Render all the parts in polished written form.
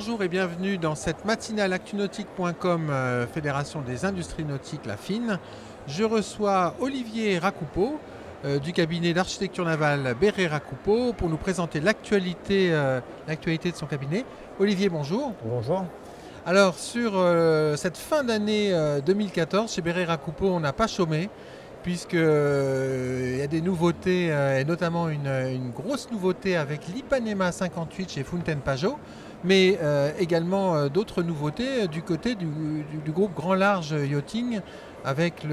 Bonjour et bienvenue dans cette matinale actunautique.com, Fédération des industries nautiques, la FIN. Je reçois Olivier Racoupeau du cabinet d'architecture navale Béré Racoupeau pour nous présenter l'actualité de son cabinet. Olivier, bonjour. Bonjour. Alors sur cette fin d'année 2014, chez Béré Racoupeau, on n'a pas chômé puisqu'il y a des nouveautés, et notamment une grosse nouveauté avec l'Ipanema 58 chez Fountaine Pajot, mais également d'autres nouveautés du côté du groupe Grand Large Yachting avec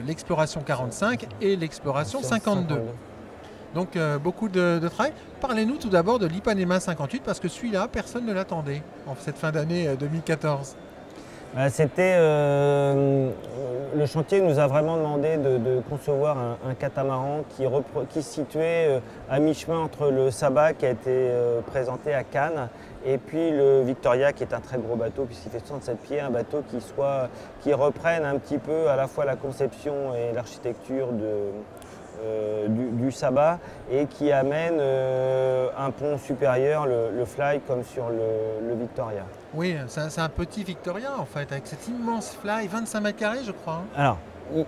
l'Exploration 45 et l'Exploration 52. Donc beaucoup de travail. Parlez-nous tout d'abord de l'Ipanema 58 parce que celui-là, personne ne l'attendait en cette fin d'année 2014. Le chantier nous a vraiment demandé de concevoir un catamaran qui se situait à mi-chemin entre le Saba qui a été présenté à Cannes et puis le Victoria qui est un très gros bateau puisqu'il fait 67 pieds, un bateau qui reprenne un petit peu à la fois la conception et l'architecture du Saba et qui amène un pont supérieur, le Fly, comme sur le Victoria. Oui, c'est un petit Victoria en fait, avec cet immense Fly, 25 mètres carrés je crois. Alors,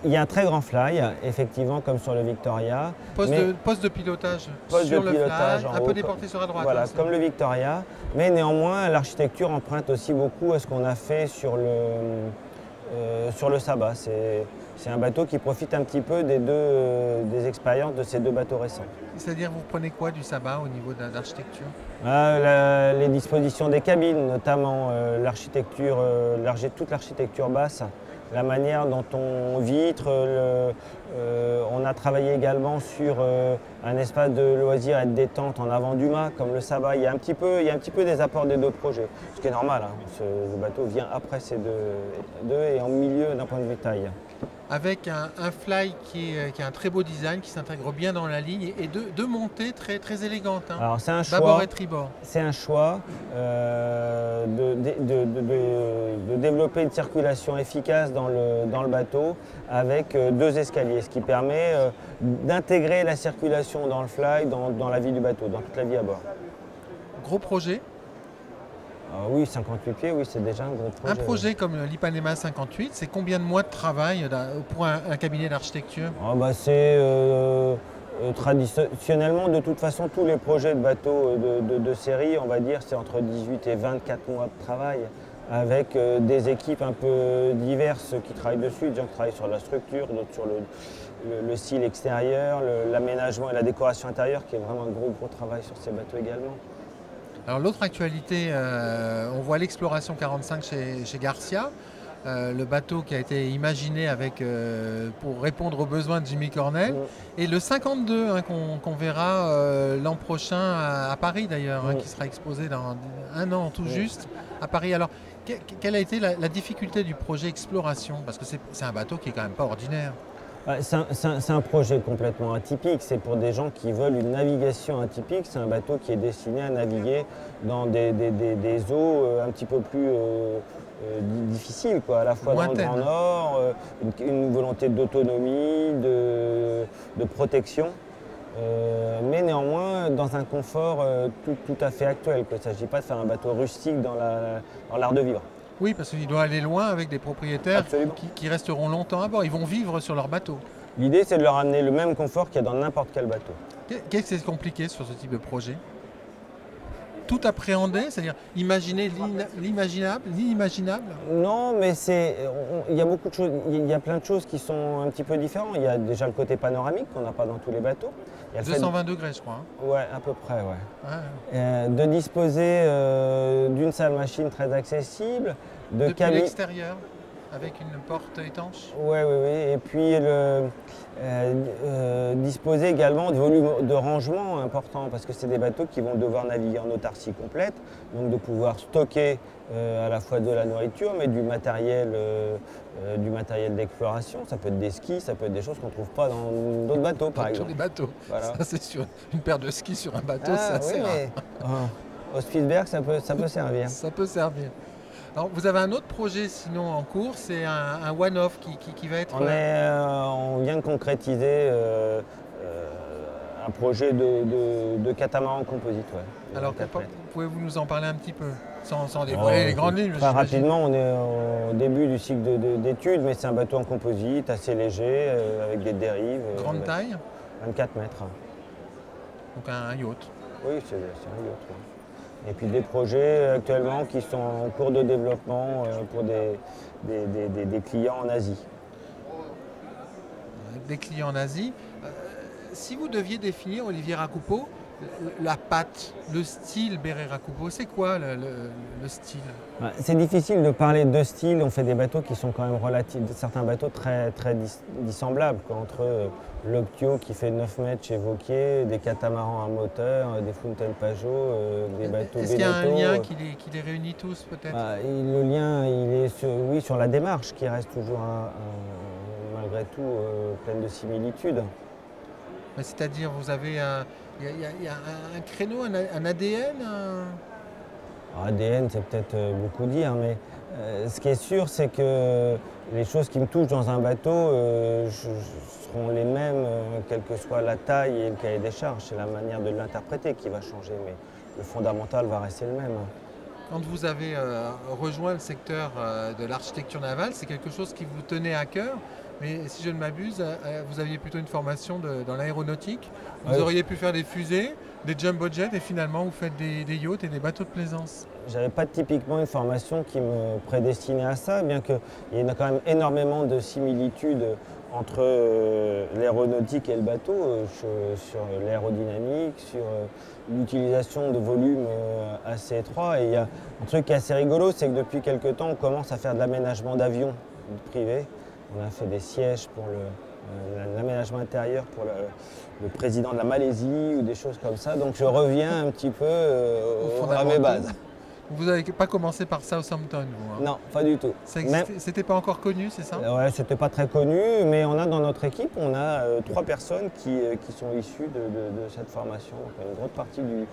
il y a un très grand Fly, effectivement, comme sur le Victoria. Poste de pilotage sur le Fly, un peu déporté sur la droite. Voilà, comme le Victoria. Mais néanmoins, l'architecture emprunte aussi beaucoup à ce qu'on a fait sur le Saba. C'est un bateau qui profite un petit peu des expériences de ces deux bateaux récents. C'est-à-dire, vous prenez quoi du Saba au niveau de l'architecture? Les dispositions des cabines, notamment l'architecture, toute l'architecture basse, la manière dont on vitre. On a travaillé également sur un espace de loisirs et de détente en avant du mât, comme le Saba. Il y a un petit peu des apports des deux projets, ce qui est normal. Hein. Le bateau vient après ces deux et en milieu d'un point de vue taille. Avec un Fly qui a un très beau design, qui s'intègre bien dans la ligne et deux montées très, très élégantes. Hein. Alors c'est un choix. Bâbord et tribord. C'est un choix de développer une circulation efficace dans le bateau avec deux escaliers, ce qui permet d'intégrer la circulation dans le Fly, dans la vie du bateau, dans toute la vie à bord. Gros projet. Oui, 58 pieds, oui, c'est déjà un gros projet. Un projet comme l'Ipanema 58, c'est combien de mois de travail pour un cabinet d'architecture? Traditionnellement, de toute façon, tous les projets de bateaux de série, on va dire, c'est entre 18 et 24 mois de travail, avec des équipes un peu diverses qui travaillent dessus, des gens qui travaillent sur la structure, d'autres sur le style extérieur, l'aménagement et la décoration intérieure, qui est vraiment un gros travail sur ces bateaux également. Alors l'autre actualité, on voit l'Exploration 45 chez Garcia, le bateau qui a été imaginé pour répondre aux besoins de Jimmy Cornell, et le 52 qu'on verra l'an prochain à Paris d'ailleurs, qui sera exposé dans un an tout juste à Paris. Alors quelle a été la difficulté du projet Exploration? Parce que c'est un bateau qui est quand même pas ordinaire. C'est un projet complètement atypique, c'est pour des gens qui veulent une navigation atypique, c'est un bateau qui est destiné à naviguer dans des eaux un petit peu plus difficiles, à la fois dans le Grand Nord, une volonté d'autonomie, de protection, mais néanmoins dans un confort tout à fait actuel. Il ne s'agit pas de faire un bateau rustique dans l'art de vivre. Oui, parce qu'il doit aller loin avec des propriétaires qui resteront longtemps à bord. Ils vont vivre sur leur bateau. L'idée, c'est de leur amener le même confort qu'il y a dans n'importe quel bateau. Qu'est-ce qui est compliqué sur ce type de projet? Tout appréhender, c'est-à-dire imaginer l'imaginable, l'inimaginable? Non, mais il y a beaucoup de choses, il y a plein de choses qui sont un petit peu différentes. Il y a déjà le côté panoramique qu'on n'a pas dans tous les bateaux. 220 degrés, je crois. Hein. Ouais, à peu près, ouais. De disposer d'une salle machine très accessible, depuis l'extérieur, avec une porte étanche. Oui. Et puis disposer également de volumes de rangement importants parce que c'est des bateaux qui vont devoir naviguer en autarcie complète, donc de pouvoir stocker à la fois de la nourriture mais du matériel d'exploration. Ça peut être des skis, ça peut être des choses qu'on ne trouve pas dans d'autres bateaux par exemple. Tous les bateaux, voilà. Ça c'est sûr. Une paire de skis sur un bateau, ça sert. Au Spitzberg, ça peut servir. Ça peut servir. Alors, vous avez un autre projet sinon en cours, c'est un one-off qui va être... On vient de concrétiser un projet de catamaran composite. Ouais, de Alors, 4 mètres. pouvez-vous nous en parler un petit peu, sans dévoiler les grandes lignes? Très rapidement, on est au début du cycle d'études, mais c'est un bateau en composite, assez léger, avec des dérives. Grande taille, 24 mètres. donc un yacht. Oui, c'est un yacht. Ouais. Et puis des projets actuellement qui sont en cours de développement pour des clients en Asie. Avec des clients en Asie. Si vous deviez définir, Olivier Racoupeau, la patte, le style Béré Racoupeau, c'est quoi le style? C'est difficile de parler de style. On fait des bateaux qui sont quand même certains bateaux très dissemblables, quoi, entre l'Octio qui fait 9 mètres chez Vauquier, des catamarans à moteur, des Fountaine Pajot, des bateaux Est-ce qu'il y a un Beneteau. lien qui les réunit tous peut-être? Le lien, il est sur la démarche qui reste toujours malgré tout pleine de similitudes. C'est-à-dire, vous avez il y a un créneau, un ADN Alors, ADN, c'est peut-être beaucoup dire, mais ce qui est sûr, c'est que les choses qui me touchent dans un bateau seront les mêmes, quelle que soit la taille et le cahier des charges. C'est la manière de l'interpréter qui va changer, mais le fondamental va rester le même. Quand vous avez rejoint le secteur de l'architecture navale, c'est quelque chose qui vous tenait à cœur, mais si je ne m'abuse, vous aviez plutôt une formation dans l'aéronautique. Vous auriez pu faire des fusées, des jumbo jets, et finalement vous faites des yachts et des bateaux de plaisance. J'avais pas typiquement une formation qui me prédestinait à ça, bien qu'il y ait quand même énormément de similitudes entre l'aéronautique et le bateau, sur l'aérodynamique, sur l'utilisation de volumes assez étroits. Et il y a un truc qui est assez rigolo, c'est que depuis quelques temps, on commence à faire de l'aménagement d'avions privés. On a fait des sièges pour l'aménagement intérieur pour le président de la Malaisie ou des choses comme ça. Donc je reviens un petit peu à mes bases. Vous n'avez pas commencé par Southampton, vous? Non, pas du tout. C'était pas encore connu, c'est ça? Ouais, c'était pas très connu, mais on a dans notre équipe, on a 3 personnes qui sont issues de cette formation. Donc une grosse partie du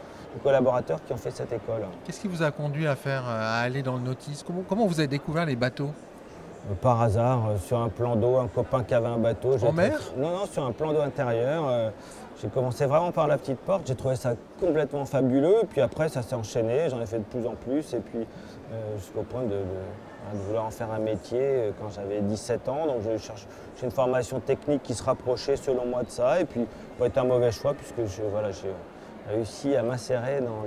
collaborateurs qui ont fait cette école. Qu'est-ce qui vous a conduit à aller dans le nautisme? Comment vous avez découvert les bateaux? Par hasard, sur un plan d'eau, un copain qui avait un bateau. En mer? Non, sur un plan d'eau intérieur. J'ai commencé vraiment par la petite porte, j'ai trouvé ça complètement fabuleux, puis après ça s'est enchaîné, j'en ai fait de plus en plus, et puis jusqu'au point de vouloir en faire un métier quand j'avais 17 ans. Donc j'ai une formation technique qui se rapprochait selon moi de ça, et puis pas été un mauvais choix, puisque j'ai réussi à m'insérer dans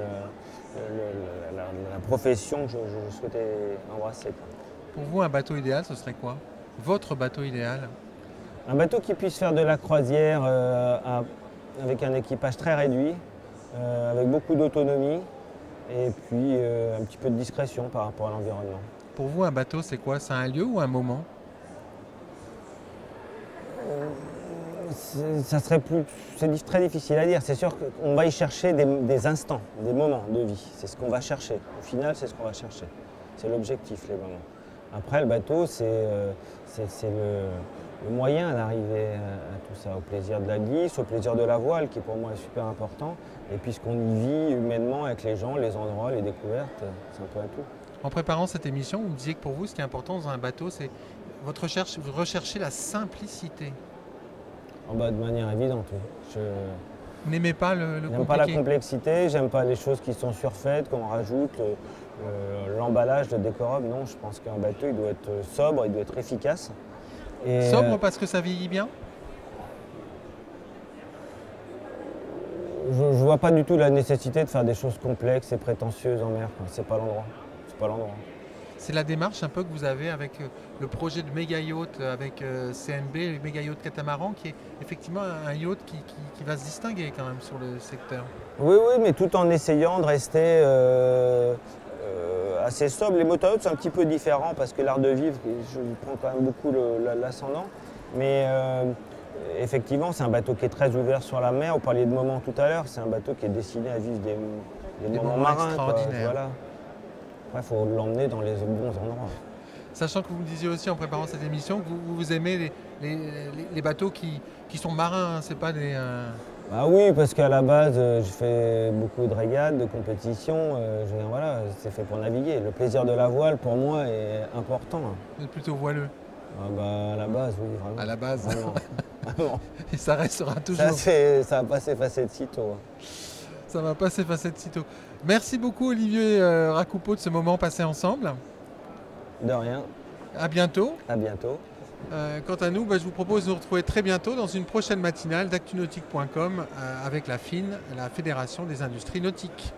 la profession que je souhaitais embrasser. Pour vous, un bateau idéal, ce serait quoi? Votre bateau idéal? Un bateau qui puisse faire de la croisière avec un équipage très réduit, avec beaucoup d'autonomie et puis un petit peu de discrétion par rapport à l'environnement. Pour vous, un bateau, c'est quoi? C'est un lieu ou un moment? C'est très difficile à dire. C'est sûr qu'on va y chercher des instants, des moments de vie. C'est ce qu'on va chercher. Au final, c'est ce qu'on va chercher. C'est l'objectif, les moments. Après, le bateau, c'est le moyen d'arriver à tout ça, au plaisir de la glisse, au plaisir de la voile, qui pour moi est super important, et puis ce qu'on y vit humainement avec les gens, les endroits, les découvertes, c'est un peu un tout. En préparant cette émission, vous me disiez que pour vous, ce qui est important dans un bateau, c'est vous recherchez la simplicité. De manière évidente, oui. Vous n'aimez pas le compliqué? J'aime pas la complexité, j'aime pas les choses qui sont surfaites, qu'on rajoute, l'emballage, le décorum. Non, je pense qu'un bateau, il doit être sobre, il doit être efficace. Et sobre parce que ça vieillit bien? Je ne vois pas du tout la nécessité de faire des choses complexes et prétentieuses en mer. C'est pas l'endroit. C'est pas l'endroit. C'est la démarche un peu que vous avez avec le projet de méga yacht avec CNB, le méga yacht catamaran, qui est effectivement un yacht qui va se distinguer quand même sur le secteur. Oui, mais tout en essayant de rester assez sobre. Les motoryachts sont un petit peu différents parce que l'art de vivre, je prends quand même beaucoup l'ascendant. Mais effectivement, c'est un bateau qui est très ouvert sur la mer. Vous parliez de moments tout à l'heure, c'est un bateau qui est destiné à vivre des moments marins. Extraordinaires. Voilà. Après, il faut l'emmener dans les bons endroits. Sachant que vous me disiez aussi en préparant cette émission que vous aimez les bateaux qui sont marins, hein, c'est pas des... Oui, parce qu'à la base, je fais beaucoup de régades, de compétitions. Voilà, c'est fait pour naviguer. Le plaisir de la voile, pour moi, est important. Vous êtes plutôt voileux? Ah bah, à la base, oui, vraiment. À la base. Vraiment. Vraiment. Et ça restera toujours. Ça va pas s'effacer de sitôt. Ça va pas s'effacer de sitôt. Merci beaucoup Olivier Racoupeau de ce moment passé ensemble. De rien. À bientôt. À bientôt. Quant à nous, je vous propose de nous retrouver très bientôt dans une prochaine matinale d'actunautique.com avec la FIN, la Fédération des industries nautiques.